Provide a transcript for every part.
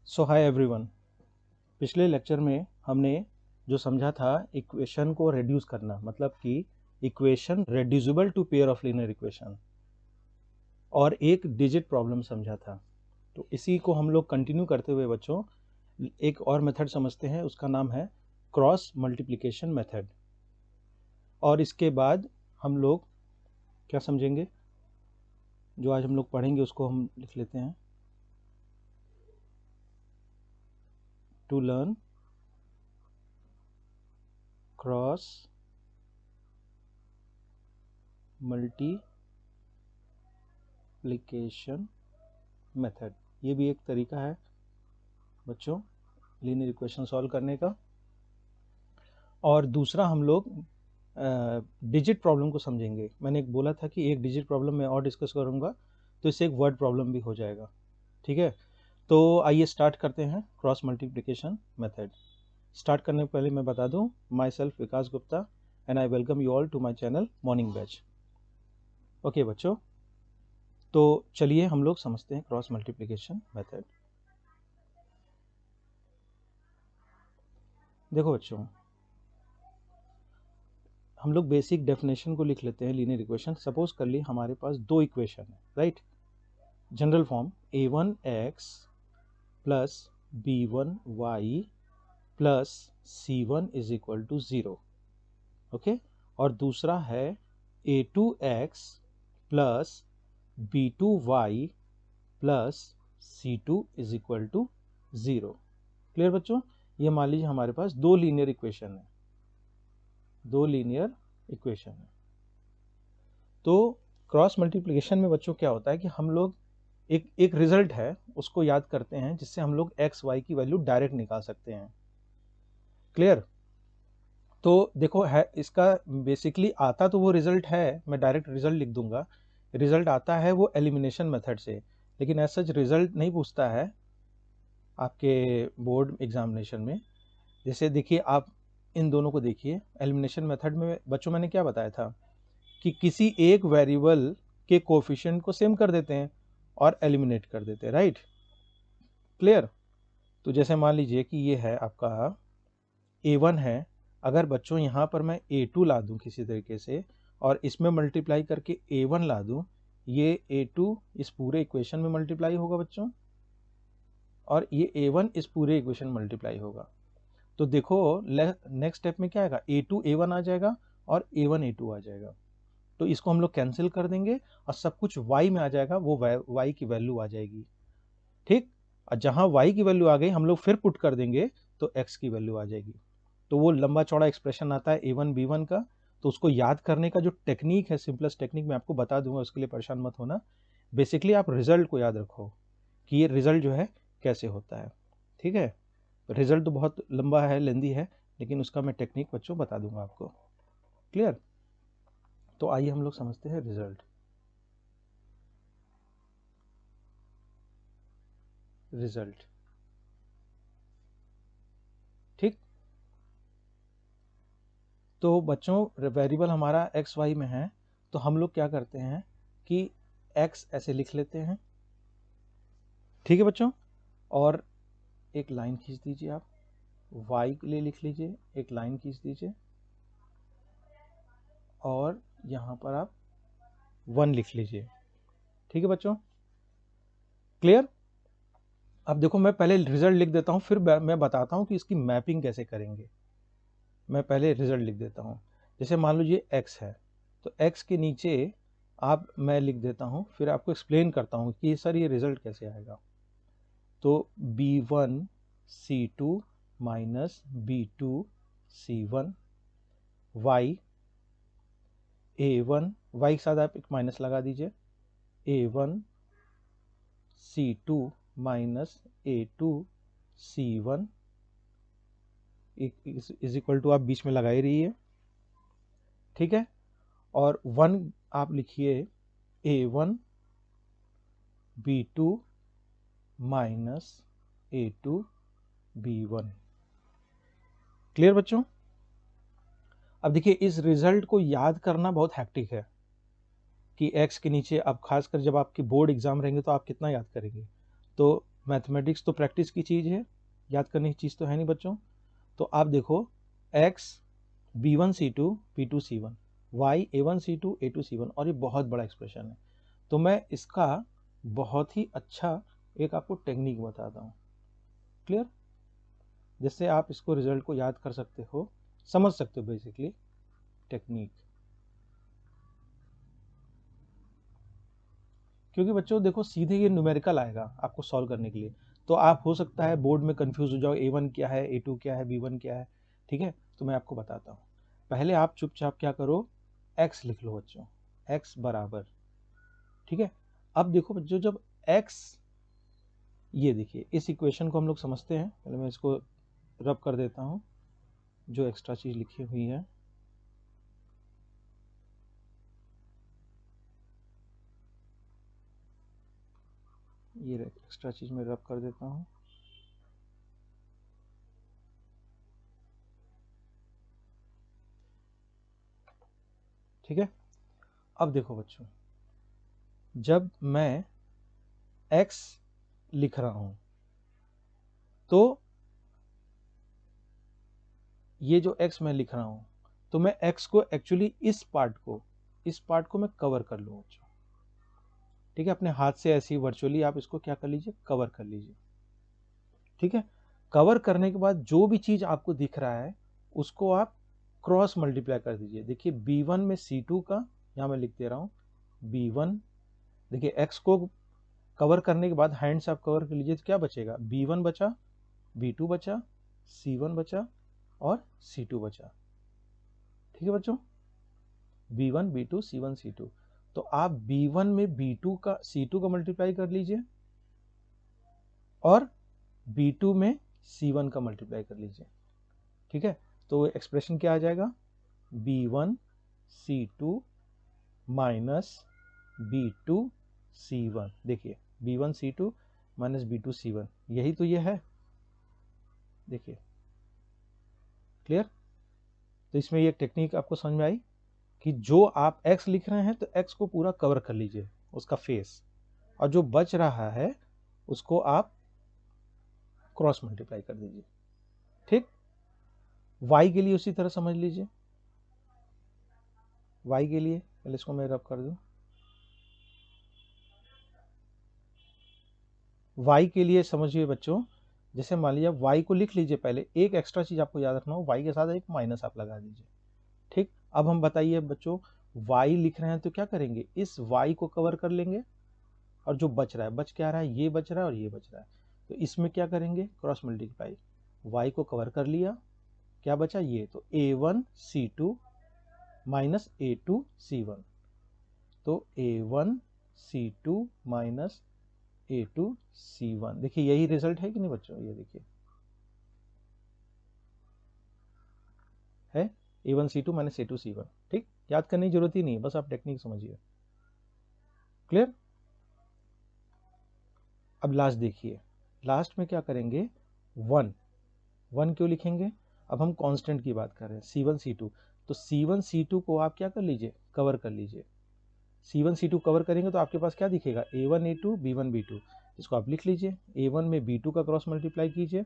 सो hi everyone. पिछले lecture में हमने जो समझा था इक्वेशन को रेड्यूस करना, मतलब कि equation reducible to pair of linear equation, और एक डिजिट प्रॉब्लम समझा था। तो इसी को हम लोग कंटिन्यू करते हुए बच्चों एक और मेथड समझते हैं, उसका नाम है क्रॉस मल्टीप्लिकेशन मेथड। और इसके बाद हम लोग क्या समझेंगे, जो आज हम लोग पढ़ेंगे उसको हम लिख लेते हैं। To learn cross multiplication method, ये भी एक तरीका है बच्चों लीनियर इक्वेशन सॉल्व करने का। और दूसरा हम लोग डिजिट प्रॉब्लम को समझेंगे। मैंने एक बोला था कि एक डिजिट प्रॉब्लम मैं और डिस्कस करूंगा, तो इससे एक वर्ड प्रॉब्लम भी हो जाएगा। ठीक है, तो आइए स्टार्ट करते हैं क्रॉस मल्टीप्लिकेशन मेथड। स्टार्ट करने से पहले मैं बता दूं, myself Vikas Gupta and I welcome you all to my channel morning batch. Okay बच्चों, तो चलिए हम लोग समझते हैं क्रॉस मल्टीप्लिकेशन मेथड। देखो बच्चों, हम लोग बेसिक डेफिनेशन को लिख लेते हैं लीनियर इक्वेशन। सपोज कर ली हमारे पास दो इक्वेशन है, right. General form a1x plus b1y plus c1 is equal to 0, okay. और दूसरा है a2x plus b2y plus c2 is equal to 0। Clear बच्चों, ये मान लीजिए हमारे पास दो लीनियर इक्वेशन है, दो लीनियर इक्वेशन है। तो क्रॉस मल्टीप्लिकेशन में बच्चों क्या होता है कि हम लोग एक रिजल्ट है उसको याद करते हैं, जिससे हम लोग एक्स वाई की वैल्यू डायरेक्ट निकाल सकते हैं। क्लियर। तो देखो है इसका बेसिकली आता तो वो रिजल्ट है, मैं डायरेक्ट रिजल्ट लिख दूंगा। रिजल्ट आता है वो एलिमिनेशन मेथड से, लेकिन एज सच रिजल्ट नहीं पूछता है आपके बोर्ड एग्जामिनेशन में। जैसे देखिए, आप इन दोनों को देखिए। एलिमिनेशन मेथड में बच्चों मैंने क्या बताया था कि किसी एक वेरिएबल के कोफिशिएंट को सेम कर देते हैं और एलिमिनेट कर देते हैं, राइट। क्लियर। तो जैसे मान लीजिए कि ये है आपका a1 है। अगर बच्चों यहाँ पर मैं a2 ला दूँ किसी तरीके से और इसमें मल्टीप्लाई करके a1 ला दूँ, ये a2 इस पूरे इक्वेशन में मल्टीप्लाई होगा बच्चों, और ये a1 इस पूरे इक्वेशन में मल्टीप्लाई होगा। तो देखो नेक्स्ट स्टेप में क्या आएगा, a2 a1 आ जाएगा और a1 a2 आ जाएगा। तो इसको हम लोग कैंसिल कर देंगे और सब कुछ y में आ जाएगा, वो y की वैल्यू आ जाएगी, ठीक। और जहां y की वैल्यू आ गई हम लोग फिर पुट कर देंगे तो x की वैल्यू आ जाएगी। तो वो लंबा चौड़ा एक्सप्रेशन आता है a1 b1 का। तो उसको याद करने का जो टेक्निक है, सिंपलेस्ट टेक्निक मैं आपको बता दूंगा, उसके लिए परेशान मत होना। बेसिकली आप रिजल्ट को याद रखो कि ये रिजल्ट जो है कैसे होता है, ठीक है। रिजल्ट तो बहुत लंबा है, लेंदी है, लेकिन उसका मैं टेक्निक बच्चों बता दूंगा आपको। क्लियर। तो आइए हम लोग समझते हैं रिजल्ट। रिजल्ट, ठीक। तो बच्चों वेरिएबल हमारा एक्स वाई में है, तो हम लोग क्या करते हैं कि एक्स ऐसे लिख लेते हैं, ठीक है बच्चों। और एक लाइन खींच दीजिए, आप वाई के लिए लिख लीजिए, एक लाइन खींच दीजिए और यहाँ पर आप 1 लिख लीजिए, ठीक है बच्चों। क्लियर। अब देखो मैं पहले रिजल्ट लिख देता हूँ, फिर मैं बताता हूँ कि इसकी मैपिंग कैसे करेंगे। मैं पहले रिजल्ट लिख देता हूँ। जैसे मान लीजिए x है, तो x के नीचे आप मैं लिख देता हूँ, फिर आपको एक्सप्लेन करता हूँ कि सर ये रिजल्ट कैसे आएगा। तो b1 c2 minus b2 c1 y a1 y के साथ आप एक माइनस लगा दीजिए, a1 c2 minus a2 c1 is equal to आप बीच में लगा ही रहिए, ठीक है। और 1 आप लिखिए a1 b2 minus a2 b1। Clear बच्चों। अब देखिए इस रिजल्ट को याद करना बहुत हैक्टिक है कि x के नीचे, अब खासकर जब आपके बोर्ड एग्जाम रहेंगे तो आप कितना याद करेंगे। तो मैथमेटिक्स तो प्रैक्टिस की चीज़ है, याद करने की चीज़ तो है नहीं बच्चों। तो आप देखो x b1c2 p2c1 y a1c2 a2c1, और ये बहुत बड़ा एक्सप्रेशन है। तो मैं इसका बहुत ही अच्छा एक आपको टेक्निक बताता हूँ, क्लियर, जिससे आप इसको रिजल्ट को याद कर सकते हो, समझ सकते हो बेसिकली टेक्निक। क्योंकि बच्चों देखो सीधे ये न्यूमेरिकल आएगा आपको सॉल्व करने के लिए, तो आप हो सकता है बोर्ड में कंफ्यूज हो जाओ, a1 क्या है, a2 क्या है, b1 क्या है। ठीक है, तो मैं आपको बताता हूँ। पहले आप चुपचाप क्या करो, x लिख लो बच्चों, x बराबर, ठीक है। अब देखो बच्चों जब x, ये देखिए इस इक्वेशन को हम लोग समझते हैं, पहले मैं इसको रब कर देता हूँ जो एक्स्ट्रा चीज लिखी हुई है। ये एक्स्ट्रा चीज मैं रब कर देता हूँ। ठीक है, अब देखो बच्चों जब मैं x लिख रहा हूं तो ये जो x मैं लिख रहा हूं, तो मैं x को एक्चुअली इस पार्ट को मैं कवर कर लूँ बच्चों। ठीक है, अपने हाथ से ऐसे ही वर्चुअली आप इसको क्या कर लीजिए, कवर कर लीजिए। ठीक है, कवर करने के बाद जो भी चीज आपको दिख रहा है उसको आप क्रॉस मल्टीप्लाई कर दीजिए। देखिए b1 में c2 का, यहां मैं लिख दे रहा हूं b1, देखिए x को कवर करने के बाद हैंड से आप कवर कर लीजिए तो क्या बचेगा, b1 बचा, b2 बचा, c1 बचा और c2 बचा। ठीक है बच्चों, b1 b2 c1 c2, तो आप b1 में b2 का c2 का मल्टीप्लाई कर लीजिए और b2 में c1 का मल्टीप्लाई कर लीजिए। ठीक है, तो एक्सप्रेशन क्या आ जाएगा, b1 c2 minus b2 c1। देखिए b1 c2 minus b2 c1, यही तो ये है, देखिए क्लियर। तो इसमें ये टेक्निक आपको समझ में आई कि जो आप x लिख रहे हैं तो x को पूरा कवर कर लीजिए उसका फेस, और जो बच रहा है उसको आप क्रॉस मल्टीप्लाई कर दीजिए। ठीक, y के लिए उसी तरह समझ लीजिए, y के लिए पहले इसको मैं रब कर दूं, y के लिए समझिए बच्चों, जैसे मान लीजिए y को लिख लीजिए, पहले एक एक्स्ट्रा चीज आपको याद रखना हो, y के साथ एक माइनस आप लगा दीजिए। ठीक, अब हम बताइए बच्चों y लिख रहे हैं तो क्या करेंगे, इस y को कवर कर लेंगे, और जो बच रहा है, बच क्या रहा है, ये बच रहा है और ये बच रहा है, तो इसमें क्या करेंगे, क्रॉस मल्टीप्लाई, y को कवर कर लिया, क्या बचा ये, तो a1 c2 minus a2 c1, तो a1 c2 minus a2 c1। देखिए यही रिजल्ट है कि नहीं बच्चों, ये देखिए है a1 c2 minus a2 c1। ठीक, याद करने की जरूरत ही नहीं है, बस आप टेक्निक समझिए, क्लियर। अब लास्ट देखिए, लास्ट में क्या करेंगे, 1 क्यों लिखेंगे, अब हम कांस्टेंट की बात कर रहे हैं, c1 c2, तो c1 c2 को आप क्या कर लीजिए, कवर कर लीजिए। c1 c2 कवर करेंगे तो आपके पास क्या दिखेगा, a1 a2 b1 b2, इसको आप लिख लीजिए, a1 में b2 का क्रॉस मल्टीप्लाई कीजिए,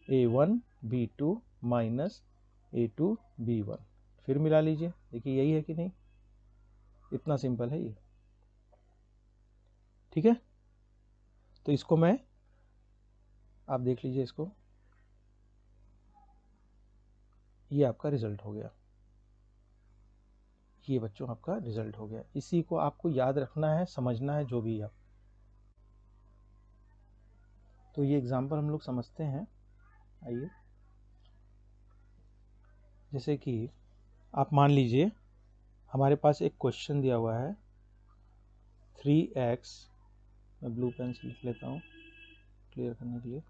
a1 b2 minus a2 b1, फिर मिला लीजिए। देखिए यही है कि नहीं, इतना सिंपल है ये। ठीक है, तो इसको मैं, आप देख लीजिए इसको, ये आपका रिजल्ट हो गया, ये बच्चों आपका रिजल्ट हो गया। इसी को आपको याद रखना है, समझना है जो भी आप। तो ये एग्जांपल हम लोग समझते हैं, आइए। जैसे कि आप मान लीजिए हमारे पास एक क्वेश्चन दिया हुआ है 3x, मैं ब्लू पेन से लिख लेता हूँ क्लियर करने के लिए,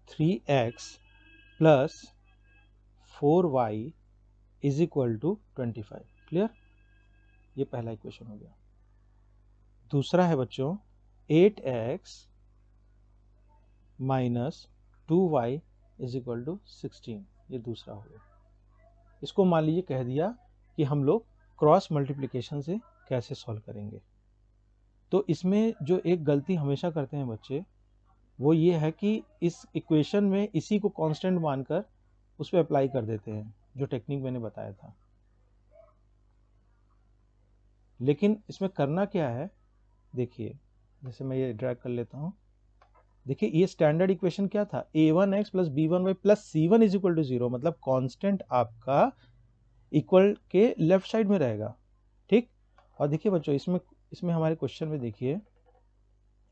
3x plus 4y is equal to 25, clear, ये पहला इक्वेशन हो गया। दूसरा है बच्चों 8x minus 2y is equal to 16, ये दूसरा हो गया। इसको मान लीजिए कह दिया कि हम लोग क्रॉस मल्टीप्लिकेशन से कैसे सॉल्व करेंगे। तो इसमें जो एक गलती हमेशा करते हैं बच्चे, वो ये है कि इस इक्वेशन में इसी को कांस्टेंट मानकर उस पर अप्लाई कर देते हैं, जो टेक्निक मैंने बताया था। लेकिन इसमें करना क्या है, देखिए, जैसे मैं ये ड्रैग कर लेता हूँ, देखिए ये स्टैंडर्ड इक्वेशन क्या था, a1x plus b1y plus c1 is equal to 0, मतलब कांस्टेंट आपका इक्वल के लेफ्ट साइड में रहेगा, ठीक। और देखिए बच्चों, इसमें इसमें हमारे क्वेश्चन में देखिए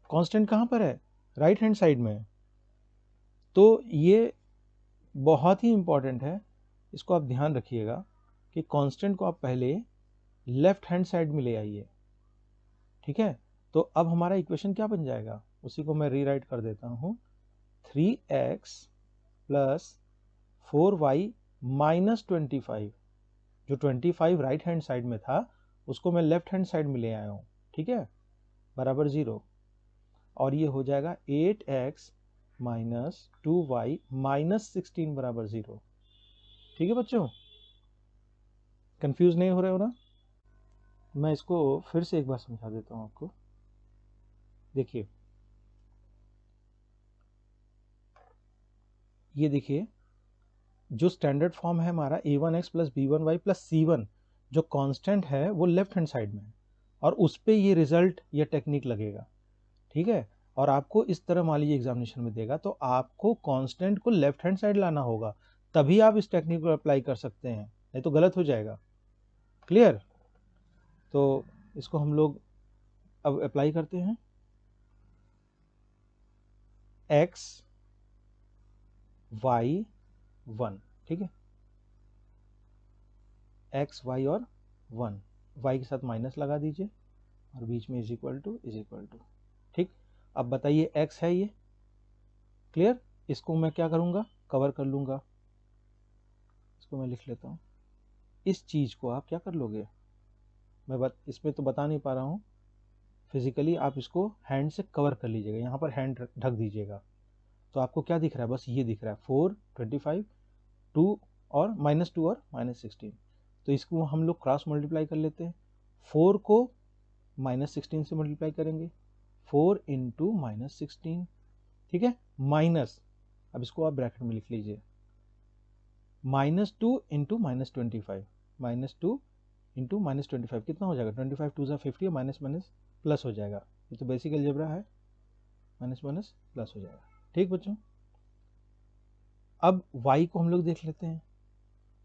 कांस्टेंट कहाँ पर है, राइट हैंड साइड में। तो ये बहुत ही इंपॉर्टेंट है, इसको आप ध्यान रखिएगा कि कांस्टेंट को आप पहले लेफ्ट हैंड साइड में ले आइए, ठीक है। तो अब हमारा इक्वेशन क्या बन जाएगा, उसी को मैं रीराइट कर देता हूँ, 3x प्लस 4y माइनस 25, जो 25 राइट हैंड साइड में था उसको मैं लेफ्ट हैंड साइड में ले आया हूँ, ठीक है, बराबर 0। और ये हो जाएगा 8x माइनस 2y माइनस 16 बराबर 0, ठीक है बच्चों, कंफ्यूज नहीं हो रहे हो ना। मैं इसको फिर से एक बार समझा देता हूँ आपको। देखिए, ये देखिए जो स्टैंडर्ड फॉर्म है हमारा a1x plus b1y plus c1, जो कांस्टेंट है वो लेफ्ट हैंड साइड में है और उस पर ये रिजल्ट या टेक्निक लगेगा, ठीक है। और आपको इस तरह मान लीजिए एग्जामिनेशन में देगा तो आपको कांस्टेंट को लेफ्ट हैंड साइड लाना होगा, तभी आप इस टेक्निक को अप्लाई कर सकते हैं, नहीं तो गलत हो जाएगा। क्लियर। तो इसको हम लोग अब अप्लाई करते हैं, x y 1, ठीक है, x y और 1, y के साथ माइनस लगा दीजिए और बीच में इज इक्वल टू, ठीक। अब बताइए x है ये, क्लियर। इसको मैं क्या करूंगा, कवर कर लूंगा, इसको मैं लिख लेता हूँ। इस चीज को आप क्या कर लोगे, मैं इसमें तो बता नहीं पा रहा हूँ, फिजिकली आप इसको हैंड से कवर कर लीजिएगा, यहाँ पर हैंड ढक दीजिएगा। तो आपको क्या दिख रहा है, बस ये दिख रहा है 4, 25, 2 और -2 और -16। तो इसको हम लोग क्रॉस मल्टीप्लाई कर लेते हैं, 4 को -16 से मल्टीप्लाई करेंगे, 4 इंटू -16, ठीक है, माइनस, अब इसको आप ब्रैकेट में लिख लीजिए, -2 इंटू -25, -2 इंटू -25 कितना हो जाएगा, 25 2 50 और माइनस माइनस प्लस हो जाएगा, ये तो बेसिक अलजेब्रा है, माइनस माइनस प्लस हो जाएगा, ठीक बच्चों। अब y को हम लोग देख लेते हैं,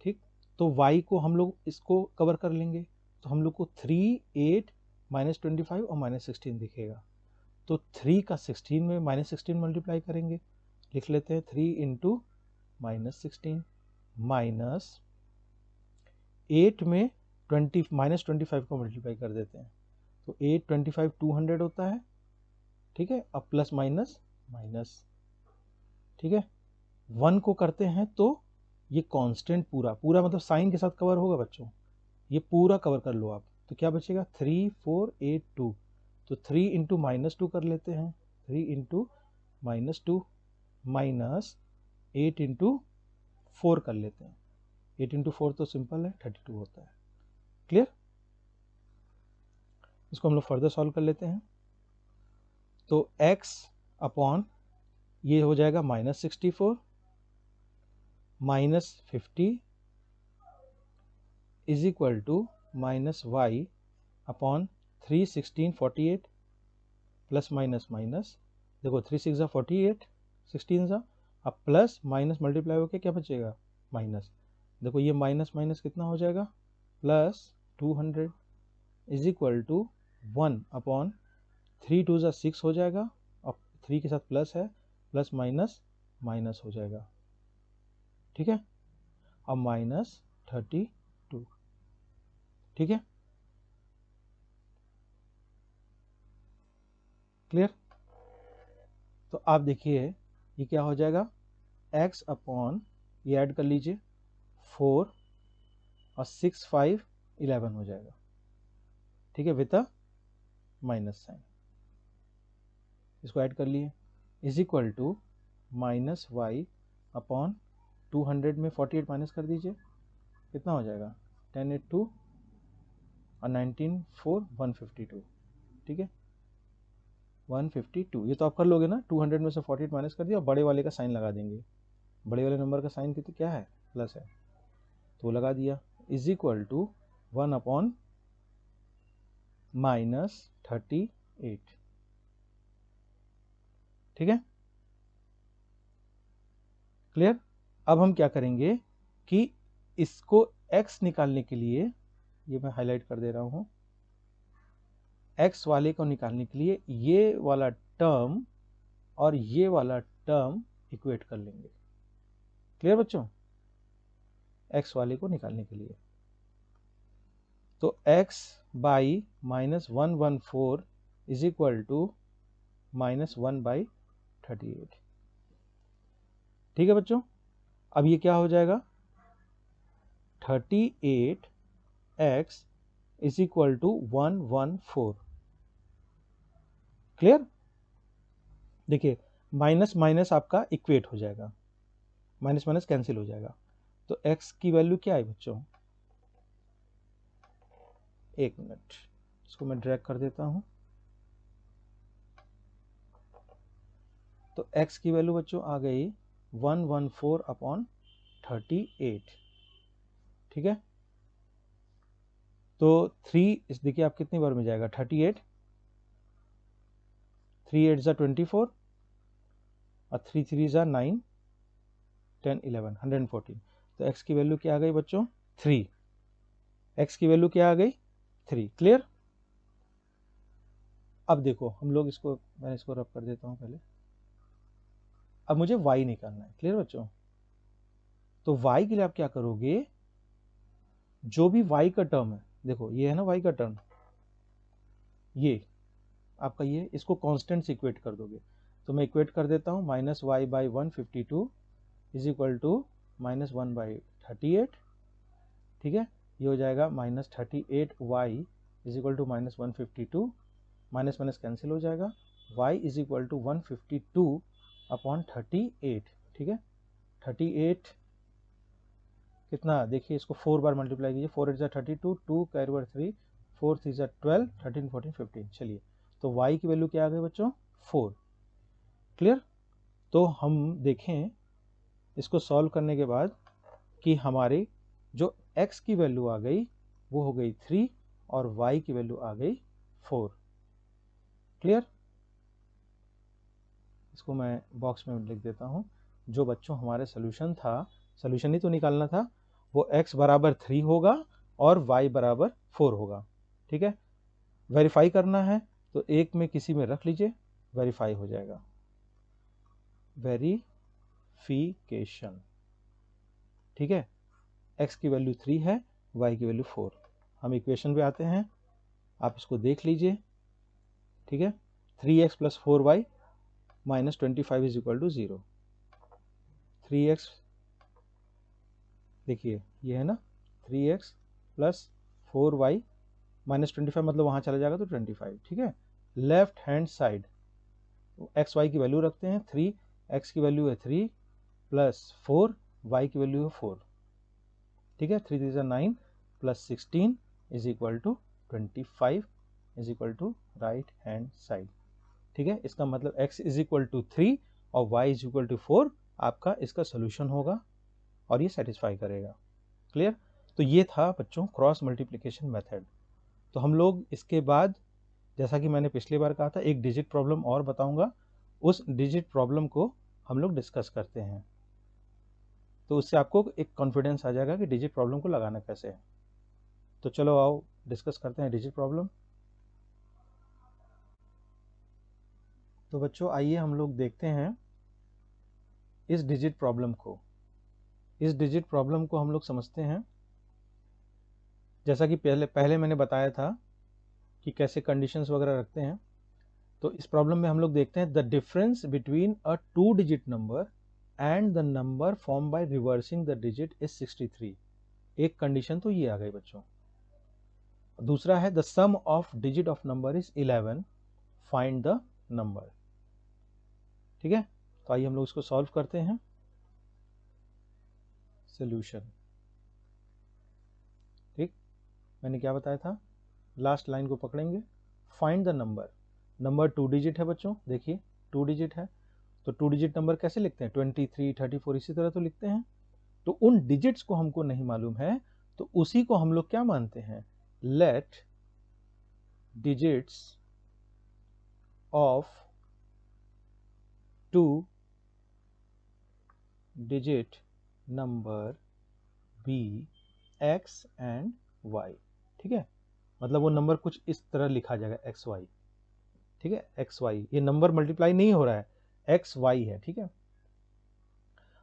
ठीक। तो y को हम लोग इसको कवर कर लेंगे, तो हम लोग को 3, 8, -25 और -16 दिखेगा। तो 3 का 16 में -16 मल्टीप्लाई करेंगे, लिख लेते हैं 3 इंटू -16 माइनस 8 में 25 को मल्टीप्लाई कर देते हैं, तो 8 25 200 होता है, ठीक है। अब प्लस माइनस माइनस, ठीक है, 1 को करते हैं तो ये कांस्टेंट पूरा पूरा मतलब साइन के साथ कवर होगा बच्चों, ये पूरा कवर कर लो आप, तो क्या बचेगा 3, 4, 8, 2, तो 3 इंटू -2 कर लेते हैं, 3 इंटू -2 माइनस 8 इंटू 4 कर लेते हैं, 8 इंटू 4 तो सिंपल है 32 होता है, क्लियर। इसको हम लोग फर्दर सॉल्व कर लेते हैं, तो x अपॉन ये हो जाएगा -64 -50 is equal to -y upon 3, 16, 48 plus minus minus, देखो 3 6 जा 48, 16 जा, अब प्लस माइनस मल्टीप्लाई होकर क्या बचेगा, माइनस, देखो ये माइनस माइनस कितना हो जाएगा, plus 200 is equal to 1 upon 3 2 जा 6 हो जाएगा, अब 3 के साथ प्लस है, प्लस माइनस माइनस हो जाएगा, ठीक है, अब -32, ठीक है, क्लियर। तो आप देखिए ये क्या हो जाएगा, x अपॉन ये ऐड कर लीजिए 4 और 6 5 11 हो जाएगा, ठीक है, विद अ माइनस साइन, इसको ऐड कर लिए, is equal to -y upon 200 में 48 माइनस कर दीजिए, कितना हो जाएगा 10 8 2 और 19 4 152, ठीक है, 152। ये तो आप कर लोगे ना, 200 में से 48 माइनस कर दिया और बड़े वाले का साइन लगा देंगे। बड़े वाले नंबर का साइन कितना क्या है, प्लस है, तो लगा दिया, इज इक्वल टू 1/-38। ठीक है, क्लियर। अब हम क्या करेंगे कि इसको x निकालने के लिए, ये मैं हाईलाइट कर दे रहा हूं, x वाले को निकालने के लिए ये वाला टर्म और ये वाला टर्म इक्वेट कर लेंगे। क्लियर बच्चों, x वाले को निकालने के लिए तो x by -114 is equal to -1/38। ठीक है बच्चों, अब ये क्या हो जाएगा, 38x is equal to 114। Clear, देखिए माइनस माइनस आपका इक्वेट हो जाएगा, माइनस माइनस कैंसिल हो जाएगा। तो x की वैल्यू क्या है बच्चों, एक मिनट, इसको मैं ड्रैग कर देता हूं। तो x की वैल्यू बच्चों आ गई 114/38। ठीक है, तो 3 इस देखिए आप कितनी बार में जाएगा, 38, 3 8 ज़ा 24 और 3 3 ज़ा 9, 10 11 114। तो x की वैल्यू क्या आ गई बच्चों, 3। x की वैल्यू क्या आ गई, 3। क्लियर। अब देखो हम लोग इसको, मैं इसको रब कर देता हूं पहले। अब मुझे y निकालना है। क्लियर बच्चों, तो y के लिए आप क्या करोगे, जो भी y का टर्म है, देखो ये है ना y का टर्म, ये आपका ये, इसको कांस्टेंट से इक्वेट कर दोगे। तो मैं इक्वेट कर देता हूँ, -y/152 इज इक्वल टू -1/38। ठीक है, ये हो जाएगा -38y is equal to -152, minus minus cancel हो जाएगा, y इज इक्वल टू 152/38। ठीक है, 38 कितना, देखिए इसको 4 बार मल्टीप्लाई कीजिए, 4 8 ज़ा 32, 2 कैरी ओवर 3, 4 3 ज़ा 12, 13 14 15। चलिए, तो y की वैल्यू क्या आ गई बच्चों, 4। क्लियर, तो हम देखें इसको सॉल्व करने के बाद कि हमारे जो x की वैल्यू आ गई वो हो गई 3 और y की वैल्यू आ गई 4। क्लियर, इसको मैं बॉक्स में लिख देता हूं। जो बच्चों हमारे सोल्यूशन था, सोल्यूशन ही तो निकालना था, वो x बराबर 3 होगा और y बराबर 4 होगा। ठीक है, वेरीफाई करना है तो एक में किसी में रख लीजिए, वेरीफाई हो जाएगा, वेरीफिकेशन। ठीक है, x की वैल्यू 3 है, y की वैल्यू 4। हम इक्वेशन पे आते हैं, आप इसको देख लीजिए। ठीक है, 3x + 4y - 25 is equal to 0। 3x, देखिए ये है ना, 3x + 4y - 25 मतलब वहाँ चला जाएगा तो 25। ठीक है, left hand side x y की वैल्यू रखते हैं, 3 x की वैल्यू है 3 + 4 y की वैल्यू है 4। ठीक है, 3 3 ज़ा 9 + 16 is equal to 25 is equal to right hand side. ठीक है, इसका मतलब x इज इक्वल टू 3 और y इज इक्वल टू 4 आपका इसका सोल्यूशन होगा और ये सेटिस्फाई करेगा। क्लियर, तो ये था बच्चों क्रॉस मल्टीप्लिकेशन मेथड। तो हम लोग इसके बाद, जैसा कि मैंने पिछली बार कहा था, एक डिजिट प्रॉब्लम और बताऊंगा, उस डिजिट प्रॉब्लम को हम लोग डिस्कस करते हैं, तो उससे आपको एक कॉन्फिडेंस आ जाएगा कि डिजिट प्रॉब्लम को लगाना कैसे है। तो चलो आओ डिस्कस करते हैं डिजिट प्रॉब्लम। तो बच्चों आइए हम लोग देखते हैं इस डिजिट प्रॉब्लम को। इस डिजिट प्रॉब्लम को हम लोग समझते हैं, जैसा कि पहले मैंने बताया था कि कैसे कंडीशंस वगैरह रखते हैं। तो इस प्रॉब्लम में हम लोग देखते हैं the difference between a 2 digit number and the number form by reversing the digit is 63। एक कंडीशन तो ये आ गई बच्चों। दूसरा है the sum of digit of number is 11, find the number. ठीक है, तो आइए हम लोग इसको सॉल्व करते हैं। सोल्यूशन, ठीक, मैंने क्या बताया था, लास्ट लाइन को पकड़ेंगे, find the number. Number 2 digit है बच्चों, देखिए 2 डिजिट है, तो 2 डिजिट नंबर कैसे लिखते हैं, 23, 34 इसी तरह तो लिखते हैं। तो उन डिजिट्स को हमको नहीं मालूम है, तो उसी को हम लोग क्या मानते हैं, let digits of 2 digit number be x and y. ठीक है, मतलब वो नंबर कुछ इस तरह लिखा जाएगा एक्स वाई। ठीक है, एक्स वाई, ये नंबर मल्टीप्लाई नहीं हो रहा है, एक्स वाई है। ठीक है,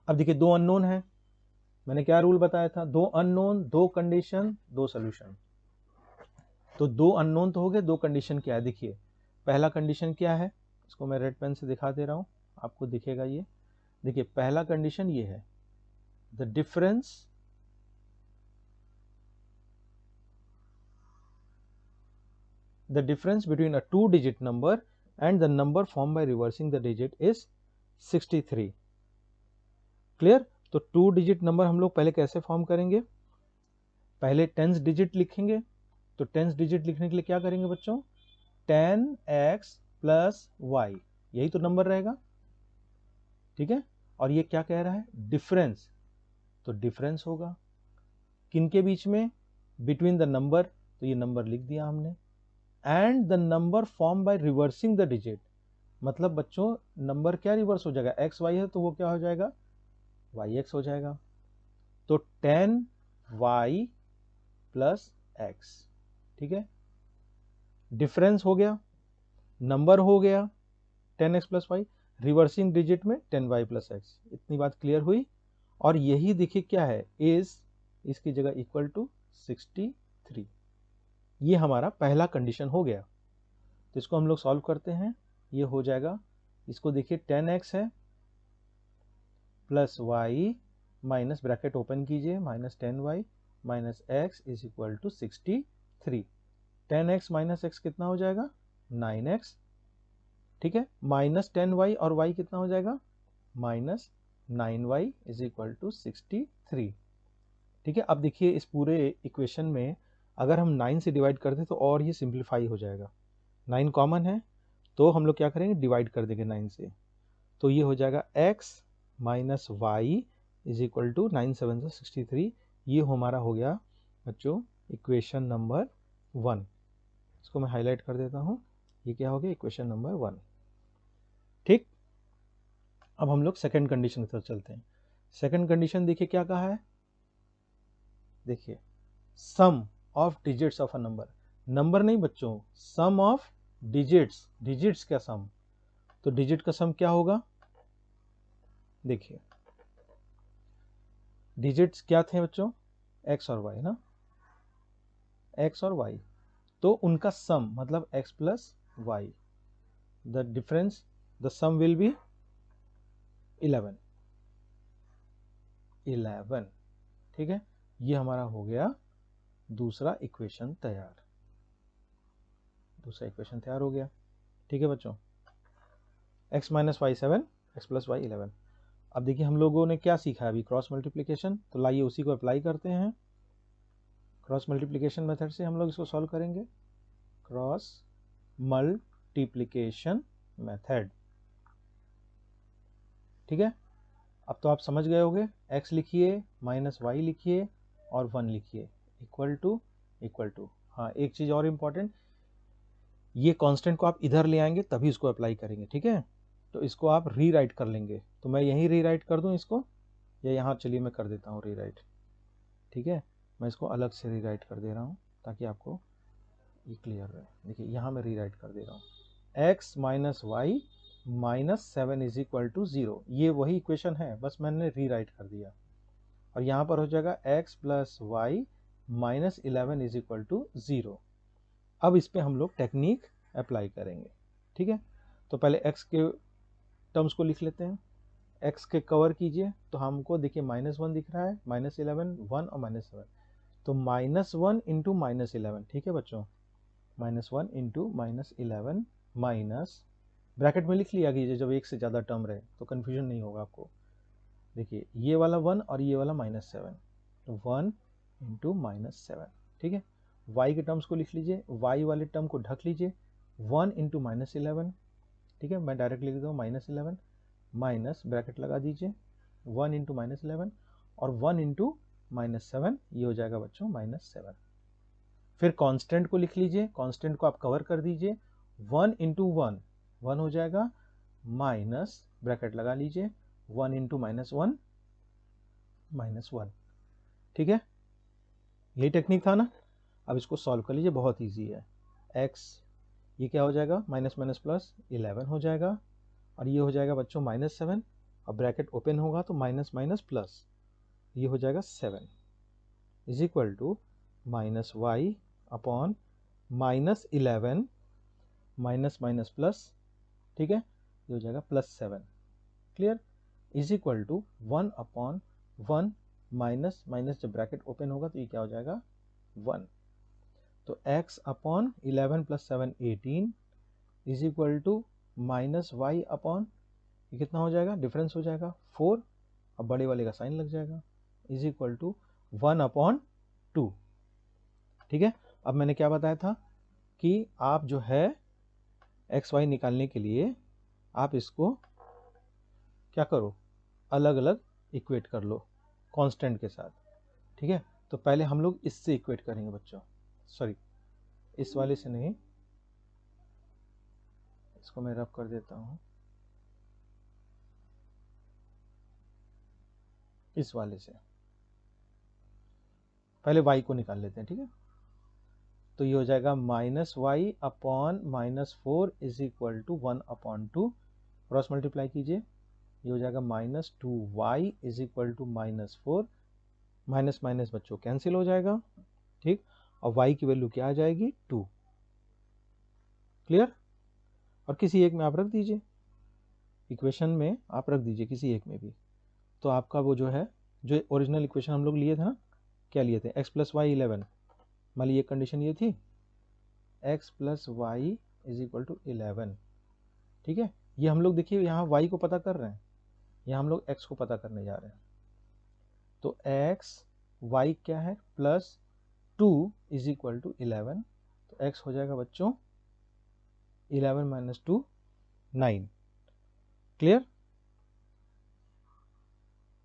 अब देखिए दो अननोन है, मैंने क्या रूल बताया था, दो अननोन, दो कंडीशन, दो सोल्यूशन। तो दो अननोन तो हो गए, दो कंडीशन क्या है, देखिए पहला कंडीशन क्या है, इसको मैं रेड पेन से दिखा दे रहा हूं, आपको दिखेगा ये। देखिए पहला कंडीशन ये है, the difference between a 2 digit number and the number form by reversing the digit is 63। Clear. तो 2 डिजिट नंबर हम लोग पहले कैसे फॉर्म करेंगे, पहले टेंस डिजिट लिखेंगे। तो टेंस डिजिट लिखने के लिए क्या करेंगे बच्चों, 10x प्लस वाई, यही तो नंबर रहेगा। ठीक है, और ये क्या कह रहा है, डिफरेंस, तो डिफरेंस होगा किन के बीच में, बिटवीन द नंबर, तो ये नंबर लिख दिया हमने, and the number form by reversing the digit, मतलब बच्चों नंबर क्या रिवर्स हो जाएगा, एक्स वाई है तो वो क्या हो जाएगा, वाई एक्स हो जाएगा। तो 10y प्लस एक्स। ठीक है, डिफरेंस हो गया, नंबर हो गया 10x plus Y, reversing digit में 10y प्लस एक्स। इतनी बात क्लियर हुई। और यही देखिए क्या है, इज, इसकी जगह इक्वल टू 63। ये हमारा पहला कंडीशन हो गया। तो इसको हम लोग सॉल्व करते हैं, ये हो जाएगा, इसको देखिए 10x है plus Y minus bracket open कीजिए minus 10y minus X is equal to 63। 10x minus X कितना हो जाएगा, 9x। ठीक है, माइनस 10y और y कितना हो जाएगा, minus 9y is equal to 63। ठीक है, अब देखिए इस पूरे इक्वेशन में अगर हम 9 से डिवाइड करते तो और ये सिंप्लीफाई हो जाएगा, 9 कॉमन है तो हम लोग क्या करेंगे, डिवाइड कर देंगे 9 से, तो ये हो जाएगा x minus y is equal to 9 7 63। ये हमारा हो गया बच्चों इक्वेशन नंबर 1। इसको मैं हाईलाइट कर देता हूँ, ये क्या हो गया, इक्वेशन नंबर 1। ठीक, अब हम लोग सेकंड कंडीशन की तरफ चलते हैं। सेकंड कंडीशन देखिए क्या कहा है, देखिए sum of digits of a number, number नहीं बच्चों, सम ऑफ डिजिट्स, डिजिट्स का सम। तो डिजिट का सम क्या होगा, देखिए डिजिट्स क्या थे बच्चों, एक्स और वाई ना, एक्स और वाई, तो उनका सम मतलब x plus y, the difference, the sum will be 11। ठीक है, ये हमारा हो गया दूसरा इक्वेशन तैयार, दूसरा इक्वेशन तैयार हो गया। ठीक है बच्चों, x minus y 7, x plus y 11। अब देखिए हम लोगों ने क्या सीखा है अभी, क्रॉस मल्टीप्लिकेशन, तो लाइए उसी को अप्लाई करते हैं। क्रॉस मल्टीप्लिकेशन मेथड से हम लोग इसको सॉल्व करेंगे, क्रॉस मल्टीप्लिकेशन मेथड। ठीक है, अब तो आप समझ गए होंगे, x लिखिए माइनस वाई लिखिए और 1 लिखिए, इक्वल टू। हाँ एक चीज़ और इम्पॉर्टेंट, ये कांस्टेंट को आप इधर ले आएंगे तभी इसको अप्लाई करेंगे। ठीक है, तो इसको आप रीराइट कर लेंगे, तो मैं यहीं रीराइट कर दूं इसको, या यहाँ चलिए मैं कर देता हूँ रीराइट। ठीक है, मैं इसको अलग से रीराइट कर दे रहा हूँ ताकि आपको ये क्लियर रहे। देखिए यहाँ मैं रीराइट कर दे रहा हूँ, x minus y minus 7 is equal to 0, ये वही इक्वेशन है, बस मैंने रीराइट कर दिया। और यहाँ पर हो जाएगा x plus Y minus 11 is equal to 0। अब इस पे हम लोग टेक्निक अप्लाई करेंगे। ठीक है, तो पहले x के टर्म्स को लिख लेते हैं, x के कवर कीजिए, तो हमको देखिए -1 दिख रहा है, -11 1 और -7, तो -1 इंटू -11। ठीक है बच्चों, -1 इंटू -11 माइनस, ब्रैकेट में लिख लिया कीजिए जब एक से ज़्यादा टर्म रहे तो कन्फ्यूजन नहीं होगा आपको। देखिए ये वाला 1 और ये वाला -7, तो 1 इंटू -7। ठीक है, y के टर्म्स को लिख लीजिए, y वाले टर्म को ढक लीजिए, 1 इंटू -11, ठीक है, मैं डायरेक्ट लिख देता हूँ -11 माइनस ब्रैकेट लगा दीजिए 1 इंटू -11 और 1 इंटू -7, ये हो जाएगा बच्चों -7। फिर कांस्टेंट को लिख लीजिए, कांस्टेंट को आप कवर कर दीजिए, 1 इंटू 1 1 हो जाएगा, माइनस ब्रैकेट लगा लीजिए 1 इंटू -1 -1, ठीक है, यही टेक्निक था ना। अब इसको सॉल्व कर लीजिए, बहुत इजी है। x ये क्या हो जाएगा, माइनस माइनस प्लस 11 हो जाएगा, और ये हो जाएगा बच्चों -7, अब ब्रैकेट ओपन होगा तो माइनस माइनस प्लस, ये हो जाएगा 7 is equal to -y upon -11 minus minus plus, ठीक है, ये हो जाएगा +7, clear, is equal to 1 upon 1 minus minus, जब ब्रैकेट ओपन होगा तो ये क्या हो जाएगा 1, तो x upon 11 + 7 18 is equal to -y upon, ये कितना हो जाएगा, डिफरेंस हो जाएगा 4, अब बड़े वाले का साइन लग जाएगा, इज इक्वल टू 1 अपॉन 2, ठीक है। अब मैंने क्या बताया था कि आप जो है एक्स वाई निकालने के लिए आप इसको क्या करो, अलग अलग इक्वेट कर लो कांस्टेंट के साथ, ठीक है। तो पहले हम लोग इससे इक्वेट करेंगे बच्चों, सॉरी इस वाले से नहीं, इसको मैं रब कर देता हूँ, इस वाले से पहले y को निकाल लेते हैं, ठीक है। तो ये हो जाएगा -y upon -4 is equal to 1 upon 2, cross multiply कीजिए, ये हो जाएगा -2y is equal to -4, minus minus बच्चों कैंसिल हो जाएगा, ठीक, और y की वैल्यू क्या आ जाएगी 2, क्लियर। और किसी एक में आप रख दीजिए, इक्वेशन में आप रख दीजिए किसी एक में भी, तो आपका वो जो है, जो ओरिजिनल इक्वेशन हम लोग लिए थे ना, क्या लिए थे, x + y 11, मान लीजिए कंडीशन ये थी x + y is equal to 11, ठीक है। ये हम लोग देखिए यहाँ y को पता कर रहे हैं, यहाँ हम लोग x को पता करने जा रहे हैं, तो x y क्या है +2 इज इक्वल टू 11, तो x हो जाएगा बच्चों 11 - 2 9, क्लियर,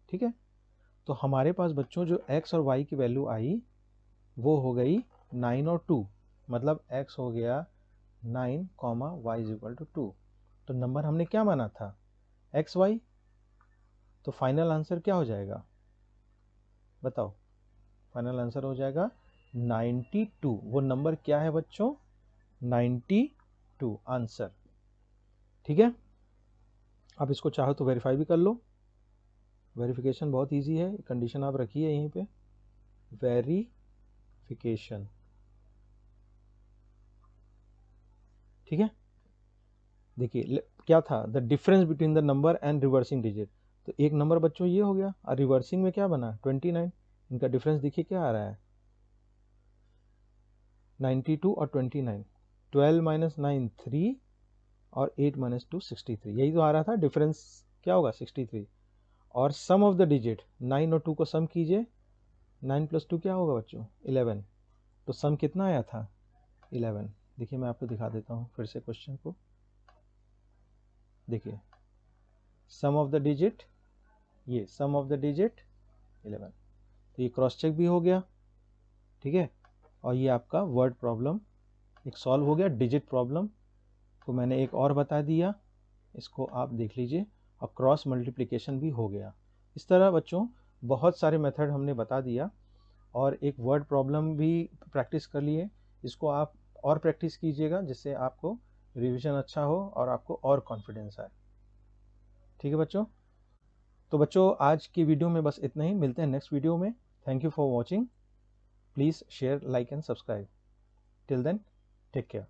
ठीक है। तो हमारे पास बच्चों जो x और y की वैल्यू आई वो हो गई 9 और 2, मतलब x हो गया 9, y इज इक्वल टू 2, तो नंबर हमने क्या माना था एक्स वाई, तो फाइनल आंसर क्या हो जाएगा बताओ, फाइनल आंसर हो जाएगा 92, वो नंबर क्या है बच्चों 92 आंसर, ठीक है। आप इसको चाहो तो वेरीफाई भी कर लो, वेरिफिकेशन बहुत इजी है, कंडीशन आप रखिए यहीं पे, वेरिफिकेशन, ठीक है। देखिए क्या था, the difference between the number and reversing digit, तो एक नंबर बच्चों ये हो गया और रिवर्सिंग में क्या बना 29, इनका डिफरेंस देखिए क्या आ रहा है 92 और 29, 12 - 9 3 और 8 - 2 63, यही तो आ रहा था डिफरेंस, क्या होगा 63, और सम ऑफ द डिजिट 9 और 2 को सम कीजिए, 9 + 2 क्या होगा बच्चों 11, तो सम कितना आया था 11, देखिए मैं आपको दिखा देता हूँ फिर से क्वेश्चन को, देखिए सम ऑफ द डिजिट, ये सम ऑफ द डिजिट 11, तो ये क्रॉस चेक भी हो गया, ठीक है, और ये आपका वर्ड प्रॉब्लम एक सॉल्व हो गया, डिजिट प्रॉब्लम को मैंने एक और बता दिया, इसको आप देख लीजिए, और क्रॉस मल्टीप्लिकेशन भी हो गया। इस तरह बच्चों बहुत सारे मेथड हमने बता दिया, और एक वर्ड प्रॉब्लम भी प्रैक्टिस कर लिए, इसको आप और प्रैक्टिस कीजिएगा जिससे आपको रिवीजन अच्छा हो और आपको और कॉन्फिडेंस आए, ठीक है बच्चों। तो बच्चों आज की वीडियो में बस इतना ही, मिलते हैं नेक्स्ट वीडियो में, thank you for watching, please share like and subscribe, till then take care.